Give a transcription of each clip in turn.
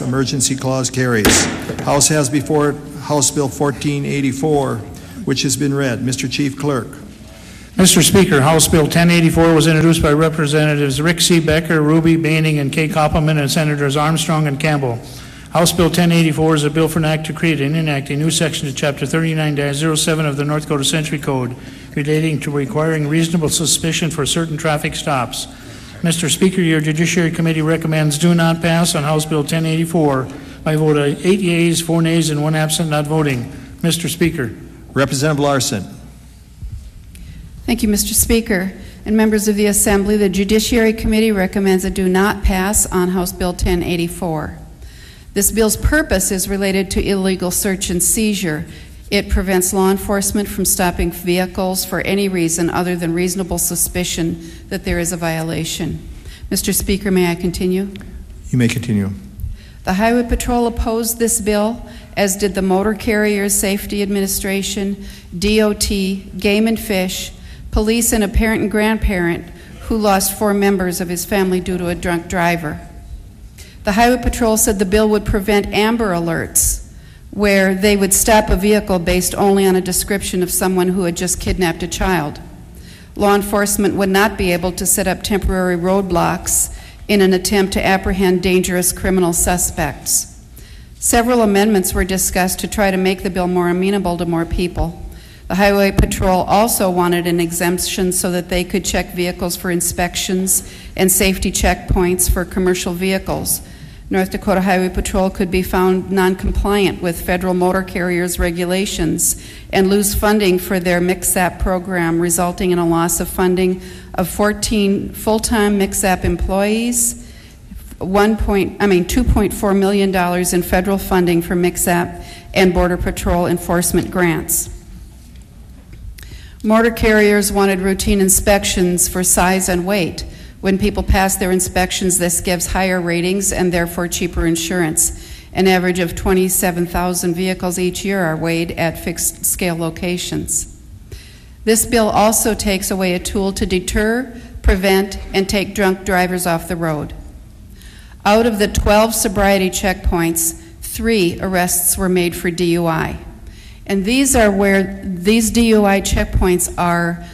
pass. Emergency clause carries. House has before it House Bill 1484, which has been read. Mr. Chief Clerk. Mr. Speaker, House Bill 1084 was introduced by Representatives Rick C. Becker, Ruby, Baining, and Kay Koppelman, and Senators Armstrong and Campbell. House Bill 1084 is a bill for an act to create and enact a new section to Chapter 39-07 of the North Dakota Century Code relating to requiring reasonable suspicion for certain traffic stops. Mr. Speaker, your Judiciary Committee recommends do not pass on House Bill 1084 by a vote of 8 yeas, 4 nays, and 1 absent not voting. Mr. Speaker. Representative Larson. Thank you, Mr. Speaker. And members of the Assembly, the Judiciary Committee recommends a do not pass on House Bill 1084. This bill's purpose is related to illegal search and seizure. It prevents law enforcement from stopping vehicles for any reason other than reasonable suspicion that there is a violation. Mr. Speaker, may I continue? You may continue. The Highway Patrol opposed this bill, as did the Motor Carriers Safety Administration, DOT, Game and Fish, police, and a parent and grandparent who lost 4 members of his family due to a drunk driver. The Highway Patrol said the bill would prevent Amber Alerts, where they would stop a vehicle based only on a description of someone who had just kidnapped a child. Law enforcement would not be able to set up temporary roadblocks in an attempt to apprehend dangerous criminal suspects. Several amendments were discussed to try to make the bill more amenable to more people. The Highway Patrol also wanted an exemption so that they could check vehicles for inspections and safety checkpoints for commercial vehicles. North Dakota Highway Patrol could be found non-compliant with federal motor carriers regulations and lose funding for their MIXAP program, resulting in a loss of funding of 14 full-time MIXAP employees, $2.4 million in federal funding for MIXAP and Border Patrol enforcement grants. Motor carriers wanted routine inspections for size and weight. When people pass their inspections, this gives higher ratings and therefore cheaper insurance. An average of 27,000 vehicles each year are weighed at fixed scale locations. This bill also takes away a tool to deter, prevent, and take drunk drivers off the road. Out of the 12 sobriety checkpoints, 3 arrests were made for DUI. And these are where these DUI checkpoints are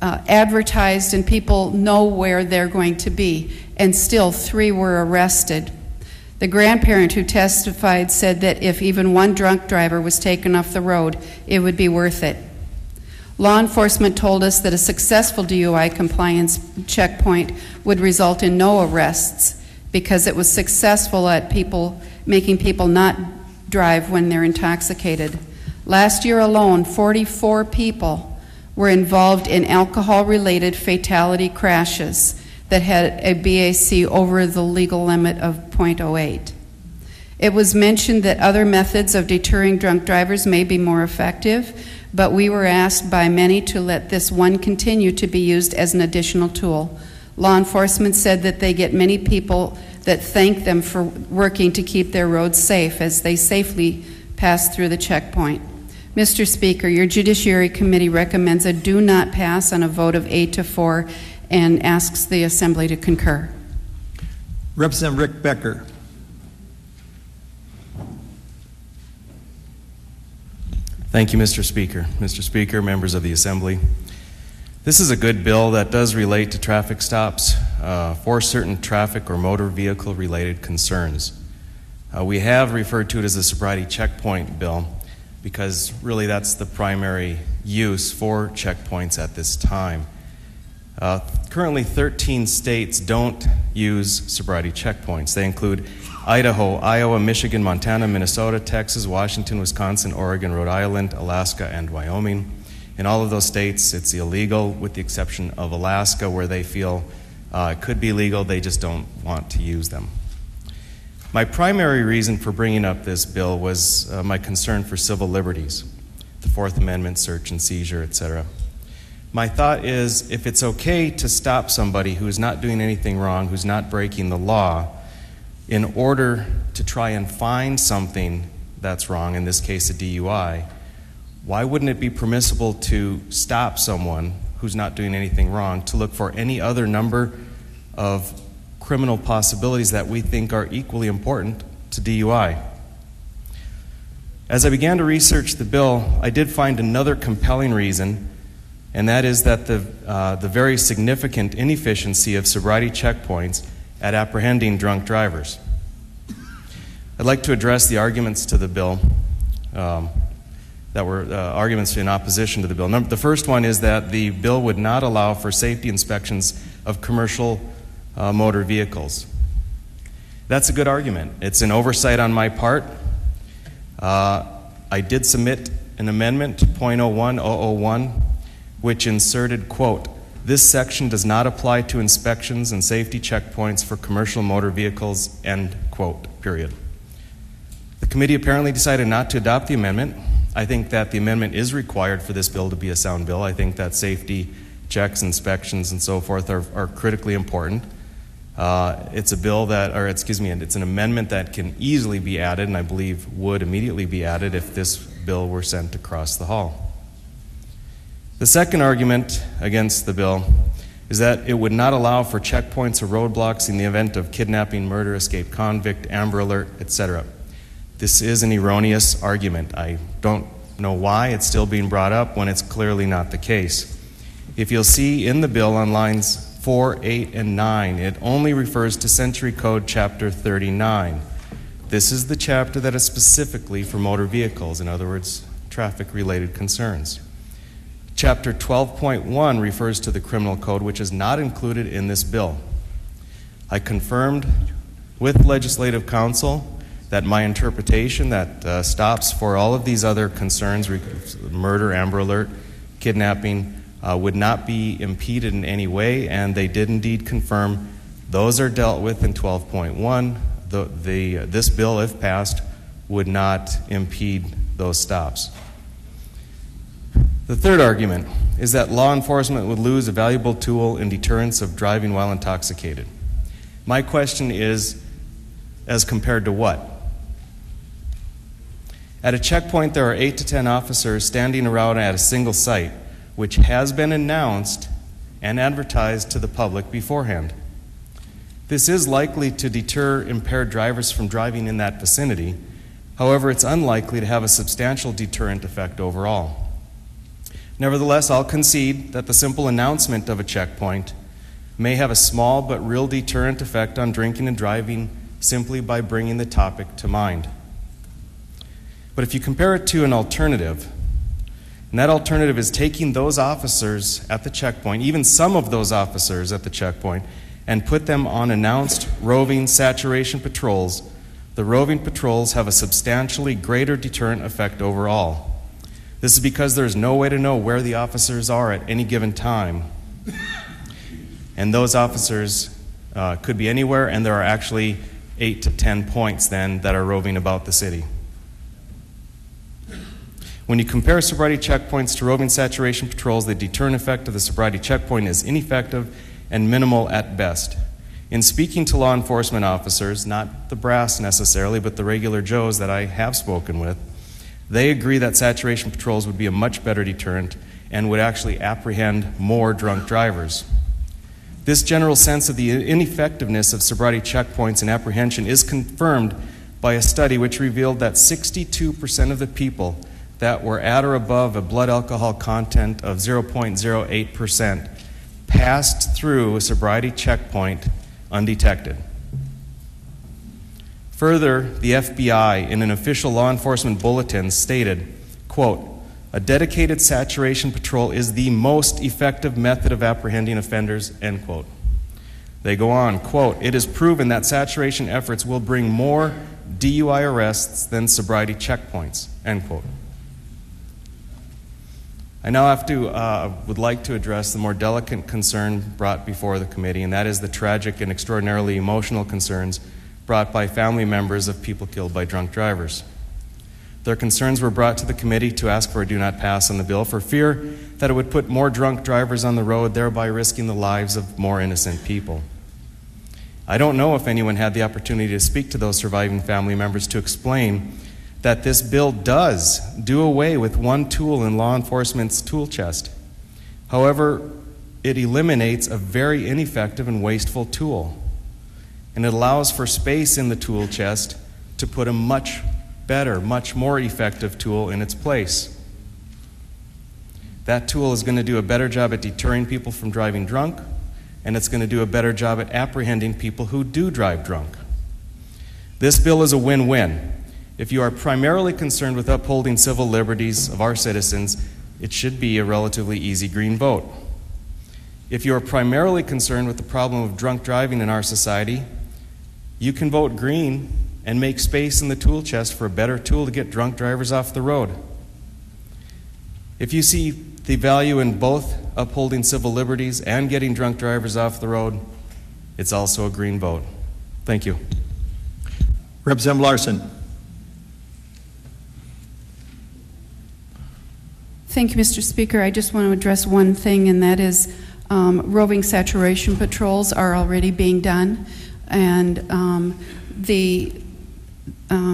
advertised and people know where they're going to be, and still 3 were arrested. The grandparent who testified said that if even 1 drunk driver was taken off the road, it would be worth it. Law enforcement told us that a successful DUI compliance checkpoint would result in no arrests because it was successful at making people not drive when they're intoxicated. Last year alone, 44 people were involved in alcohol-related fatality crashes that had a BAC over the legal limit of .08. It was mentioned that other methods of deterring drunk drivers may be more effective, but we were asked by many to let this one continue to be used as an additional tool. Law enforcement said that they get many people that thank them for working to keep their roads safe as they safely pass through the checkpoint. Mr. Speaker, your Judiciary Committee recommends a do not pass on a vote of 8-4 and asks the Assembly to concur. Representative Rick Becker. Thank you, Mr. Speaker. Mr. Speaker, members of the Assembly. This is a good bill that does relate to traffic stops for certain traffic or motor vehicle related concerns. We have referred to it as a sobriety checkpoint bill because really that's the primary use for checkpoints at this time. Currently 13 states don't use sobriety checkpoints. They include Idaho, Iowa, Michigan, Montana, Minnesota, Texas, Washington, Wisconsin, Oregon, Rhode Island, Alaska, and Wyoming. In all of those states, it's illegal with the exception of Alaska where they feel it could be legal, they just don't want to use them. My primary reason for bringing up this bill was my concern for civil liberties, the Fourth Amendment, search and seizure, etc. My thought is if it's okay to stop somebody who's not doing anything wrong, who's not breaking the law, in order to try and find something that's wrong, in this case a DUI, why wouldn't it be permissible to stop someone who's not doing anything wrong to look for any other number of criminal possibilities that we think are equally important to DUI. As I began to research the bill, I did find another compelling reason, and that is that the very significant inefficiency of sobriety checkpoints at apprehending drunk drivers. I'd like to address the arguments to the bill that were arguments in opposition to the bill. The first one is that the bill would not allow for safety inspections of commercial motor vehicles. That's a good argument. It's an oversight on my part. I did submit an amendment, .01001, which inserted, quote, "This section does not apply to inspections and safety checkpoints for commercial motor vehicles," end quote, period. The committee apparently decided not to adopt the amendment. I think that the amendment is required for this bill to be a sound bill. I think that safety checks, inspections, and so forth are critically important. It's a bill that, or excuse me, it's an amendment that can easily be added, and I believe would immediately be added if this bill were sent across the hall. The second argument against the bill is that it would not allow for checkpoints or roadblocks in the event of kidnapping, murder, escaped convict, Amber Alert, etc. This is an erroneous argument. I don't know why it's still being brought up when it's clearly not the case. If you'll see in the bill on lines 4, 8, and 9, it only refers to Century Code Chapter 39. This is the chapter that is specifically for motor vehicles, in other words, traffic-related concerns. Chapter 12.1 refers to the criminal code, which is not included in this bill. I confirmed with Legislative Counsel that my interpretation that stops for all of these other concerns, murder, Amber Alert, kidnapping, would not be impeded in any way, and they did indeed confirm those are dealt with in 12.1. This bill, if passed, would not impede those stops. The third argument is that law enforcement would lose a valuable tool in deterrence of driving while intoxicated. My question is, as compared to what? At a checkpoint, there are 8 to 10 officers standing around at a single site, which has been announced and advertised to the public beforehand. This is likely to deter impaired drivers from driving in that vicinity. However, it's unlikely to have a substantial deterrent effect overall. Nevertheless, I'll concede that the simple announcement of a checkpoint may have a small but real deterrent effect on drinking and driving simply by bringing the topic to mind. But if you compare it to an alternative, and that alternative is taking those officers at the checkpoint, even some of those officers at the checkpoint, and put them on announced roving saturation patrols, the roving patrols have a substantially greater deterrent effect overall. This is because there's no way to know where the officers are at any given time. And those officers could be anywhere, and there are actually 8 to 10 points then that are roving about the city. When you compare sobriety checkpoints to roving saturation patrols, the deterrent effect of the sobriety checkpoint is ineffective and minimal at best. In speaking to law enforcement officers, not the brass necessarily, but the regular Joes that I have spoken with, they agree that saturation patrols would be a much better deterrent and would actually apprehend more drunk drivers. This general sense of the ineffectiveness of sobriety checkpoints and apprehension is confirmed by a study which revealed that 62% of the people that were at or above a blood alcohol content of 0.08% passed through a sobriety checkpoint undetected. Further, the FBI, in an official law enforcement bulletin, stated, quote, "A dedicated saturation patrol is the most effective method of apprehending offenders," end quote. They go on, quote, "It is proven that saturation efforts will bring more DUI arrests than sobriety checkpoints," end quote. I now would like to address the more delicate concern brought before the committee, and that is the tragic and extraordinarily emotional concerns brought by family members of people killed by drunk drivers. Their concerns were brought to the committee to ask for a do not pass on the bill for fear that it would put more drunk drivers on the road, thereby risking the lives of more innocent people. I don't know if anyone had the opportunity to speak to those surviving family members to explain that this bill does do away with one tool in law enforcement's tool chest. However, it eliminates a very ineffective and wasteful tool, and it allows for space in the tool chest to put a much better, much more effective tool in its place. That tool is going to do a better job at deterring people from driving drunk, and it's going to do a better job at apprehending people who do drive drunk. This bill is a win-win. If you are primarily concerned with upholding civil liberties of our citizens, it should be a relatively easy green vote. If you are primarily concerned with the problem of drunk driving in our society, you can vote green and make space in the tool chest for a better tool to get drunk drivers off the road. If you see the value in both upholding civil liberties and getting drunk drivers off the road, it's also a green vote. Thank you. Representative Larson. Thank you, Mr. Speaker. I just want to address one thing, and that is roving saturation patrols are already being done, and the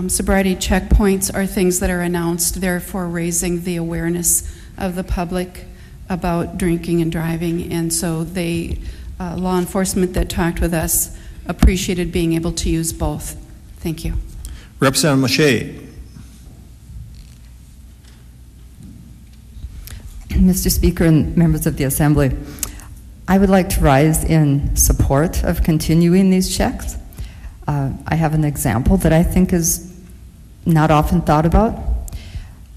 sobriety checkpoints are things that are announced, therefore raising the awareness of the public about drinking and driving. And so they, law enforcement that talked with us appreciated being able to use both. Thank you. Representative Mache. Mr. Speaker and members of the Assembly, I would like to rise in support of continuing these checks. I have an example that I think is not often thought about.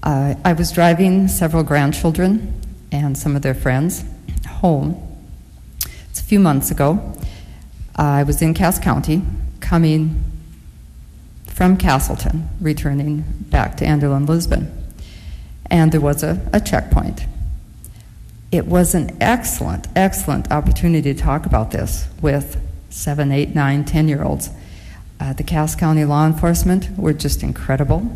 I was driving several grandchildren and some of their friends home. It's a few months ago. I was in Cass County, coming from Castleton, returning back to Anderlin, Lisbon, and there was a checkpoint. It was an excellent, excellent opportunity to talk about this with 7, 8, 9, 10-year-olds. The Cass County law enforcement were just incredible,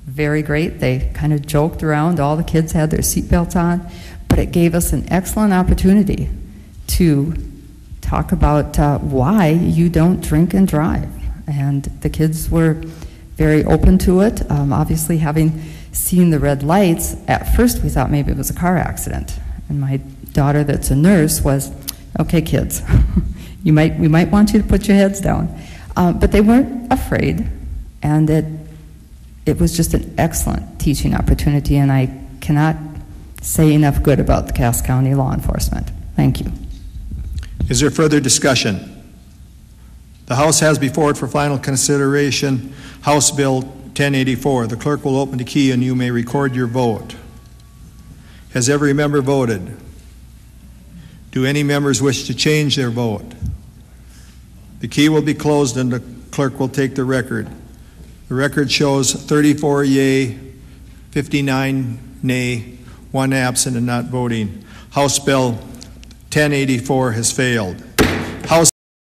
very great. They kind of joked around. All the kids had their seatbelts on, but it gave us an excellent opportunity to talk about why you don't drink and drive. And the kids were very open to it. Obviously, having seen the red lights, at first we thought maybe it was a car accident. And my daughter, that's a nurse, was, okay, kids, we might want you to put your heads down. But they weren't afraid, and it was just an excellent teaching opportunity, and I cannot say enough good about the Cass County law enforcement. Thank you. Is there further discussion? The House has before it for final consideration House Bill 1084. The clerk will open the key and you may record your vote. Has every member voted? Do any members wish to change their vote? The key will be closed and the clerk will take the record. The record shows 34 yea, 59 nay, 1 absent and not voting. House Bill 1084 has failed.